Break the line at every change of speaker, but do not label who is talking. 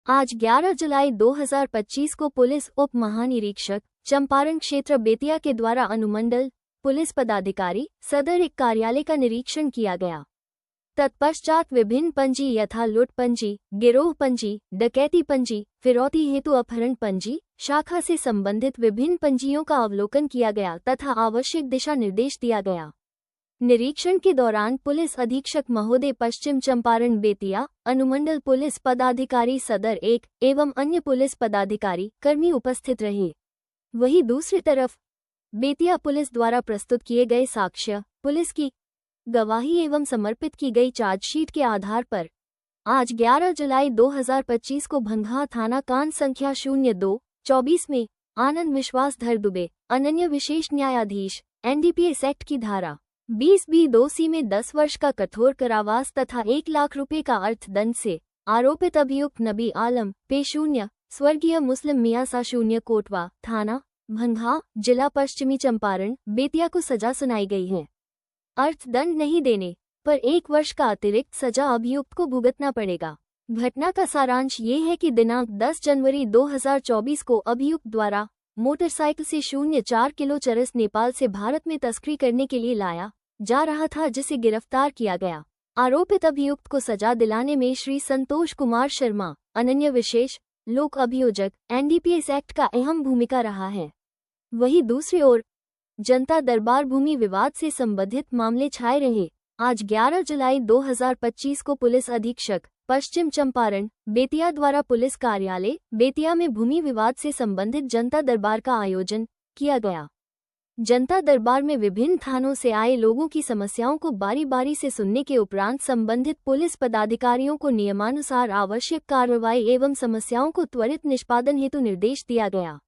आज 11 जुलाई 2025 को पुलिस उप महानिरीक्षक चंपारण क्षेत्र बेतिया के द्वारा अनुमंडल पुलिस पदाधिकारी सदर एक कार्यालय का निरीक्षण किया गया। तत्पश्चात विभिन्न पंजी यथा लूट पंजी, गिरोह पंजी, डकैती पंजी, फिरौती हेतु अपहरण पंजी, शाखा से संबंधित विभिन्न पंजियों का अवलोकन किया गया तथा आवश्यक दिशा निर्देश दिया गया। निरीक्षण के दौरान पुलिस अधीक्षक महोदय पश्चिम चंपारण बेतिया, अनुमंडल पुलिस पदाधिकारी सदर 1 एवं अन्य पुलिस पदाधिकारी कर्मी उपस्थित रहे। वहीं दूसरी तरफ बेतिया पुलिस द्वारा प्रस्तुत किए गए साक्ष्य, पुलिस की गवाही एवं समर्पित की गई चार्जशीट के आधार पर आज 11 जुलाई 2025 को भंगहा थाना कांड संख्या 02-24 में आनंद विश्वासधर दुबे, अनन्य विशेष न्यायाधीश, NDPS एक्ट की धारा 20B2C में 10 वर्ष का कठोर कारावास तथा 1 लाख रुपए का अर्थदंड से आरोपित अभियुक्त नबी आलम पे0 स्वर्गीय मुस्लिम मियां सा0 कोटवा, थाना भंगहा, जिला पश्चिमी चंपारण, बेतिया को सजा सुनाई गई है। अर्थदंड नहीं देने पर 1 वर्ष का अतिरिक्त सजा अभियुक्त को भुगतना पड़ेगा। घटना का सारांश ये है कि दिनांक 10 जनवरी 2024 को अभियुक्त द्वारा मोटरसाइकिल से 0.4 किलो चरस नेपाल से भारत में तस्करी करने के लिए लाया जा रहा था, जिसे गिरफ्तार किया गया। आरोपित अभियुक्त को सजा दिलाने में श्री संतोष कुमार शर्मा, अनन्य विशेष लोक अभियोजक, NDPS एक्ट का अहम भूमिका रहा है। वहीं दूसरी ओर जनता दरबार भूमि विवाद से संबंधित मामले छाए रहे। आज 11 जुलाई 2025 को पुलिस अधीक्षक पश्चिम चंपारण बेतिया द्वारा पुलिस कार्यालय बेतिया में भूमि विवाद से संबंधित जनता दरबार का आयोजन किया गया। जनता दरबार में विभिन्न थानों से आए लोगों की समस्याओं को बारी बारी से सुनने के उपरांत संबंधित पुलिस पदाधिकारियों को नियमानुसार आवश्यक कार्रवाई एवं समस्याओं को त्वरित निष्पादन हेतु निर्देश दिया गया।